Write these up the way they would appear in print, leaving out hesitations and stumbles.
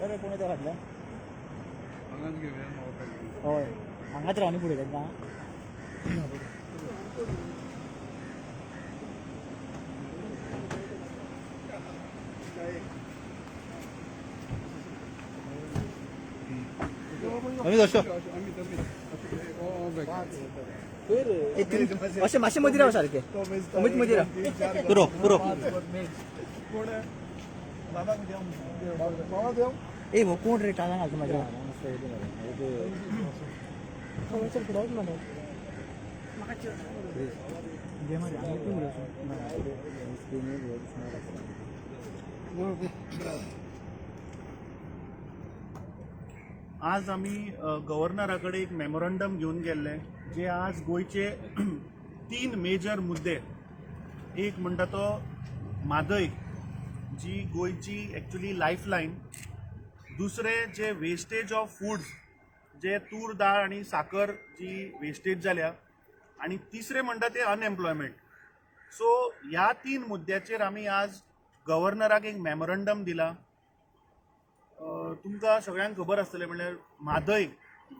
बरें कोण येता फाटल्यान हांगाच घेवया हय हांगाच रावनी फुडें तेंकां आमी तशो अशें मातशें मदीं राव सारकें अमीत मदीं राव पुरो पुरो ए हो कोण रे टाळा घालता म्हाज्या आज आम्ही गव्हर्नराकडे एक मेमोरंडम घेऊन गेल्ले जे आज गोयचे 3 मेजर मुद्दे एक म्हणटा तो म्हादय जी गोयची एक्चुअली लायफलायन दुसरे जे वेस्टेज ऑफ फूड्स जे तूर दाळ आणि साखर जी वेस्टेज जाल्या आणि तिसरे म्हणटा ते अनएम्प्लॉयमेंट सो ह्या 3 मुद्द्याचेर आमी आज गव्हर्नराक एक मेमोरंडम दिला तुमकां सगळ्यांक खबर आसतलें म्हणल्यार म्हादय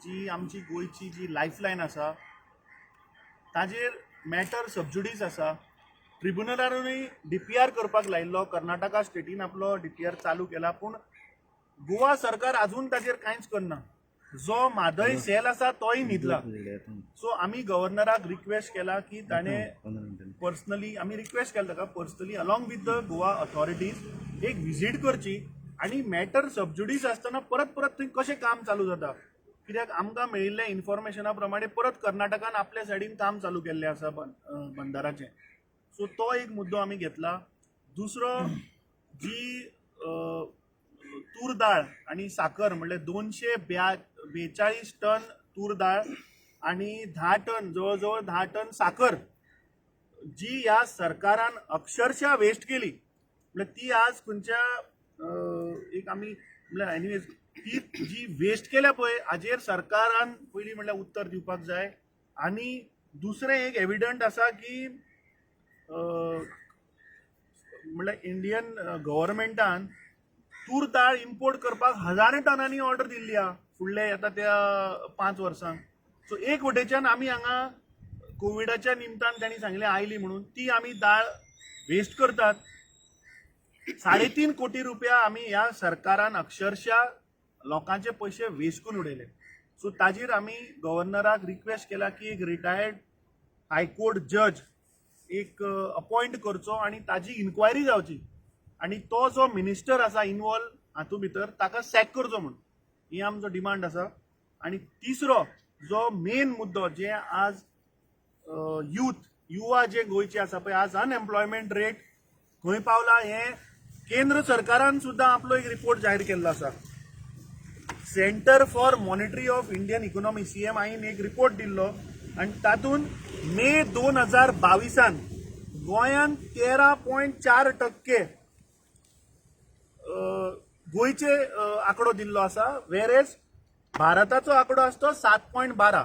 जी आमची गोयची जी लायफलायन आसा ताजेर मॅटर सबजुडीस आसा ट्रिब्युनलारूय DPR करपाक लायिल्लो कर्नाटका स्टेटीन आपलो DPR चालू केला पूण गोवा सरकार अजून ताजेर कांयच करना जो म्हादय सेल आसा तोय न्हिदला सो आमी गव्हर्नराक रिक्वेस्ट केला की ताणें पर्सनली आमी रिक्वेस्ट केला ताका personally along with the Goa authorities एक विजीट करची आणि मॅटर सबजुडीस आसतना परत परत थंय कशें काम चालू जाता कित्याक आमकां मेळिल्ल्या इन्फॉर्मेशना प्रमाणे परत कर्नाटकान आपल्या सायडीन काम चालू केल्लें आसा बंदाराचें सो तो एक मुद्दो आमी घेतला दुसरो जी तूर दाळ आणि साखर म्हणल्यार 242 टन तूर दाळ आणि 10 टन जवळजवळ 10 टन साखर जी ह्या सरकारान अक्षरशः वेस्ट केली म्हणजे ती आज खंयच्या एक आमी म्हणल्यार एनिवेज ती जी वेस्ट केल्या पळय हाजेर सरकारान पयलीं म्हणल्यार उत्तर दिवपाक जाय आनी दुसरें एक एविडंट आसा की म्हणल्यार इंडियन गव्हर्मेंटान तूर दाळ इम्पोर्ट करपाक 1000 टनांनी ऑर्डर दिल्ली आहा फुडल्या येता त्या 5 वर्सांक सो एक वटेच्यान आमी हांगा कोविडाच्या निमतान तांणी सांगलें आयली म्हणून ती आमी दाळ वेस्ट करतात 3.5 कोटी रुपया आमी ह्या सरकारान अक्षरशः लोकांचे पैसे वेस्ट करून उडयले सो ताजेर आमी गव्हर्नराक रिक्वेस्ट केला की एक रिटायर्ड हायकोर्ट जज एक अपॉइंट करचो आणि ताजी इन्क्वायरी जावची आणि तो जो मिनिस्टर आसा इन्वॉल्व हातूंत भितर ताका सॅक करचो म्हणून ही आमचो डिमांड आसा आणि तिसरो जो मेन मुद्दो जे आज युवा जे गोयचे आसा पळय आज अनएम्प्लॉयमेंट रेट खंय पावला हे केंद्र सरकारान सुद्दां आपलो एक रिपोर्ट जाहीर केल्लो आसा Centre for Monitoring of Indian Economy CMIन एक रिपोर्ट दिल्लो आणि तातूंत मे 2022 गोंयान 13.4% गोयचे आंकडो दिल्लो आसा वेरेज भारताचो आंकडो आसा तो 7.12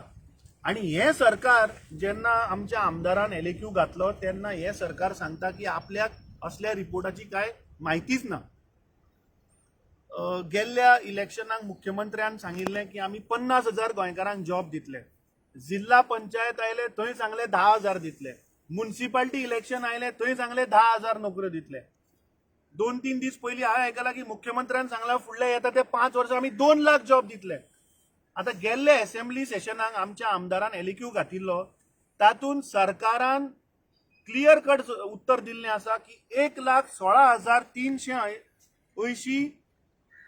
आणि हे सरकार जेन्ना आमच्या आमदारान LAQ घातलो तेन्ना हे सरकार सांगता की आपल्याक असल्या रिपोर्टाची काय माहितीच ना गेल्ल्या इलेक्शनाक मुख्यमंत्र्यान सांगिल्लें की आमी 50,000 गोंयकारांक जॉब दितले जिल्हा पंचायत आयले थंय सांगले 10,000 दितले म्युनिसिपालिटी इलेक्शन आयले थंय सांगले 10,000 नोकऱ्यो दितले 2-3 दीस पयलीं हांवें आयकलां की मुख्यमंत्र्यान सांगलां फुडले येता ते 5 वर्सां आमी 2 लाख जॉब दितले आता गेल्ले असेंब्ली सेशनाक आमच्या आमदारान LAQ घातिल्लो तातूंत सरकारान क्लियर कट उत्तर दिल्लें आसा की 1,16,380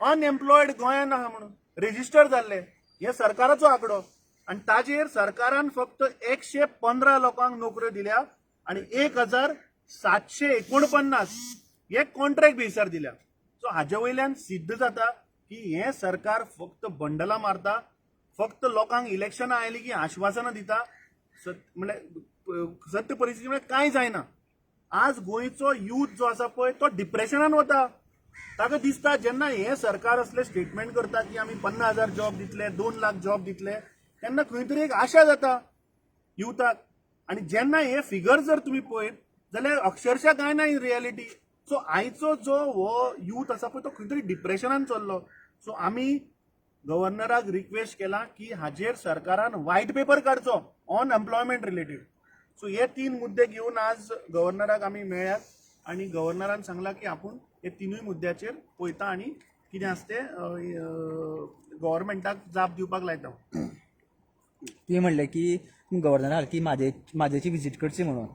अनएम्प्लॉयड गोंयान आहा म्हणून रेजिस्टर जाल्ले हे सरकाराचो आंकडो आणि ताजेर सरकारान फक्त 115 लोकांक नोकऱ्यो दिल्या आणि 1,749 हे कॉन्ट्रॅक्ट बेसार दिल्या सो हाजे वयल्यान सिद्ध जाता की हे सरकार फक्त बंडलां मारता फक्त लोकांक इलेक्शनां आयली की आश्वासनां दिता म्हणजे सत्य परिस्थिती म्हणजे कांय जायना आज गोंयचो यूथ जो आसा पळय तो डिप्रेशनान वता ताका दिसता जेन्ना हे सरकार असले स्टेटमेंट करता की आमी 50,000 जॉब दितले 2 लाख जॉब दितले तेन्ना खंय तरी एक आशा जाता युथाक आणि जेन्ना हे फिगर जर तुम्ही पळयत जाल्यार अक्षरशः काय ना इन रियालिटी सो आयचो जो हो यूथ आसा पळय तो खंय तरी डिप्रेशनान चल्लो सो आम्ही गव्हर्नराक रिक्वेस्ट केला की हाजेर सरकारान व्हाईट पेपर काडचो ऑन एम्प्लॉयमेंट रिलेटेड. सो हे 3 मुद्दे घेऊन आज गव्हर्नराक आम्ही मेळ्यात आणि गव्हर्नरान सांगला की आपण हे 3 मुद्द्याचेर पळयता आणि कितें आसा तें गव्हर्नमेंटाक जाप दिवपाक लायता. तुवें म्हणलें की गव्हर्नराक की म्हाजेची विजीट करची म्हणून.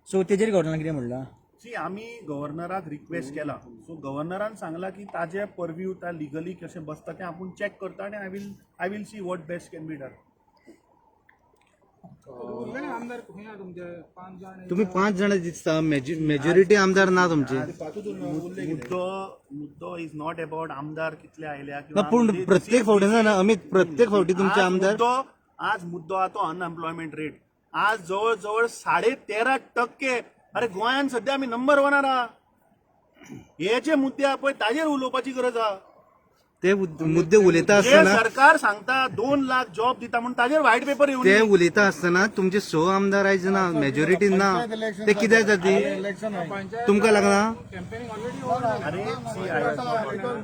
सो तेजेर गव्हर्नरान कितें म्हणलां? सी आम्ही गव्हर्नराक रिक्वेस्ट केला. सो गव्हर्नरान सांगला की ताजे परव्यू त्या लिगली कशें बसता तें आपण चॅक करता आणि I will see what best can be done. आमदार खंय आहा तुमचे 5 जाण तुम्ही 5 जण दिसता, मेजॉरिटी आमदार ना तुमचे. मुद्दो इज नॉट अबाउट आमदार कितले आयल्या ना पूण प्रत्येक फावटी ना अमित, प्रत्येक फावटी तुमचे आमदार. आज मुद्दो आहा तो अनएम्प्लॉयमेंट रेट. आज जवळ 13.5%. अरे गोंयान सध्या आम्ही नंबर 1 आहा. हे जे मुद्दे आहा पळय ताजेर उलोवपाची गरज आहा. ते मुद्दे उलयता जे आसतना सरकार सांगता 2 लाख जॉब दिता म्हणून ताजेर व्हाईट पेपर येऊन ते उलयता आसतना तुमचे 6 आमदार आयज ना, मेजॉरिटी ना. ते कित्याक जाती तुमकां लागना? कॅम्पेनिंग ऑलरेडी अरे see,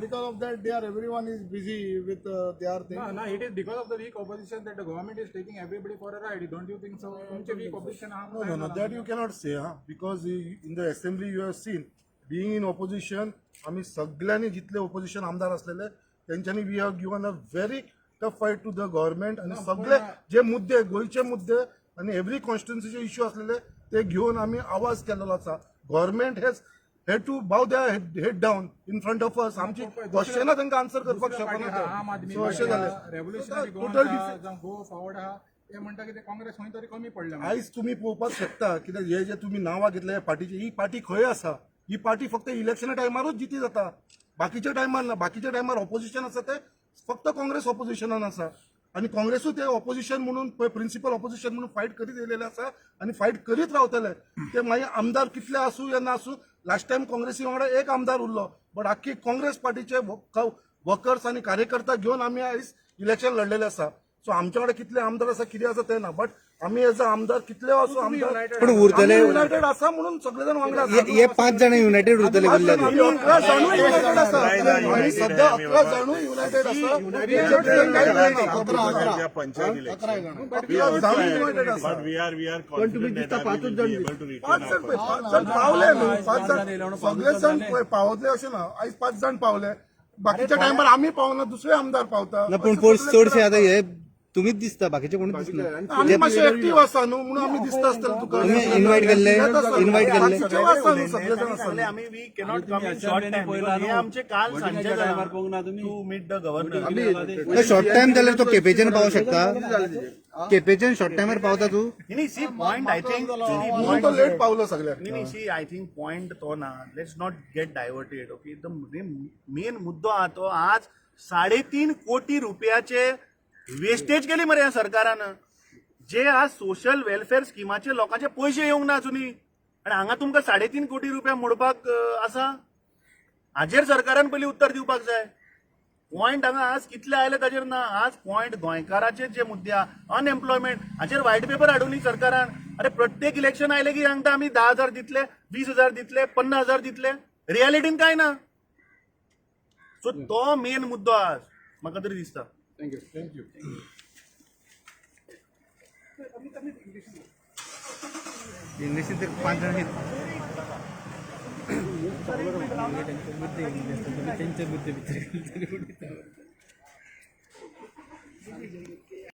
because of that everyone is busy with their thing. No, it is because of the weak opposition that the government is taking everybody for a ride. Don't you think so? तुमचे weak opposition No, that you cannot say, because in the assembly you have seen, being in opposition, आम्ही सगळ्यांनी जितले opposition आमदार असलेले त्यांच्यानी we have given a very tough fight to the government आणि सगळे जे मुद्दे गोयचे मुद्दे आणि एव्हरी कॉन्स्टिट्युन्सीचे इश्यू असलेले ते घेऊन आम्ही आवाज केलेलो असा. गव्हर्नमेंट हेड टू बाव द्या head down in front of us. आमची क्वेश्चनां तांकां आन्सर करपाक शकना. सो अशें जालें टोटल गो फॉरवर्ड आहा. ते म्हणटा की ते काँग्रेस खंय तरी कमी पडलें. आयज तुम्ही पळोवपाक शकता कित्याक हे जे तुम्ही नांवां घेतल्या ह्या पार्टीची, ही पार्टी खंय आसा? ही पार्टी फक्त इलेक्शना टायमारूच जिती जाता. बाकीच्या टायमार ना. बाकीच्या टायमार ऑपोजिशन आसा ते फक्त काँग्रेस ऑपोजिशनान आसा आणि काँग्रेसूय ते ऑपोजिशन म्हणून प्रिन्सिपल ऑपोजिशन म्हणून फायट करीत येयलेले आसा आणि फायट करीत रावतले. ते मागीर आमदार कितले आसूं या ना आसूं. लास्ट टायम काँग्रेसी वांगडा एक आमदार उरलो, बट आख्खी काँग्रेस पार्टीचे वर्कर्स आणि कार्यकर्ता घेऊन आम्ही आयज इलेक्शन लढलेले आसा. सो आमच्या कडेन कितले आमदार आसा कितें आसा तें ना, बट आम्ही एज अ आमदार कितले असो आमदार पण उरतले युनायटेड आसा म्हणून सगळे जण वांगडा आसा. हे 5 जण युनायटेड उरतले बोलले. 11 जाणूय युनायटेड आसा. आम्ही सध्या 11 जाणूय युनायटेड आसा. 11 जाणूय युनायटेड आसा. पण तुम्ही दिसता 5च जण 5 जण पावले न्हू. 5 जण सगळे जण पावले अशें ना. आयज 5 जण पावले. बाकीच्या टायमार आम्ही पावना, दुसरे आमदार पावता. पण चडशे आता हे तुम्हीच दिसता, बाकीचे कोणी दिसना. आम्ही मातशे ऍक्टिव्ह आसा न्हू म्हणून आम्ही दिसता आसतले तुका. इन्व्हाइट केल्ले सगळे जण आसा. आम्ही we cannot come in short time. हे आमचे काल सांजचे to meet the governor. Short time जाल्यार तो केपेच्यान पावू शकता. केपेच्यान शॉर्ट टायमार पावता तू. नाही सी पॉइंट आय थिंक म्हणून तो लेट पावलो सगळ्याक. नाही सी आय थिंक पॉइंट तो ना. Let's not gate diverted. Okay the main मुद्दो आहा तो आज 3.5 कोटी रुपयाचे वेस्टेज केली मरे ह्या सरकारानं. जे आज सोशल वेलफेअर स्किमाचे लोकांचे पैसे येवंक ना अजूनही आणि हांगा तुमकां 3.5 कोटी रुपया मोडपाक आसा. हाजेर सरकारान पयलीं उत्तर दिवपाक जाय. पॉइंट हांगा आज कितले आयले ताजेर ना. आज पॉइंट गोंयकाराचे जे मुद्दे आहा अनएम्प्लॉयमेंट हाजेर व्हाईट पेपर हाडून सरकारान. अरे प्रत्येक इलेक्शन आयले की सांगता आम्ही 10,000 दितले, 20,000 दितले, 50,000 दितले. रियालिटीन काय ना. सो तो मेन मुद्दो आज म्हाका तरी दिसता. थँक्यू. इंग्लिशीन ते 5 जण आहेत. त्यांचे मुद्दे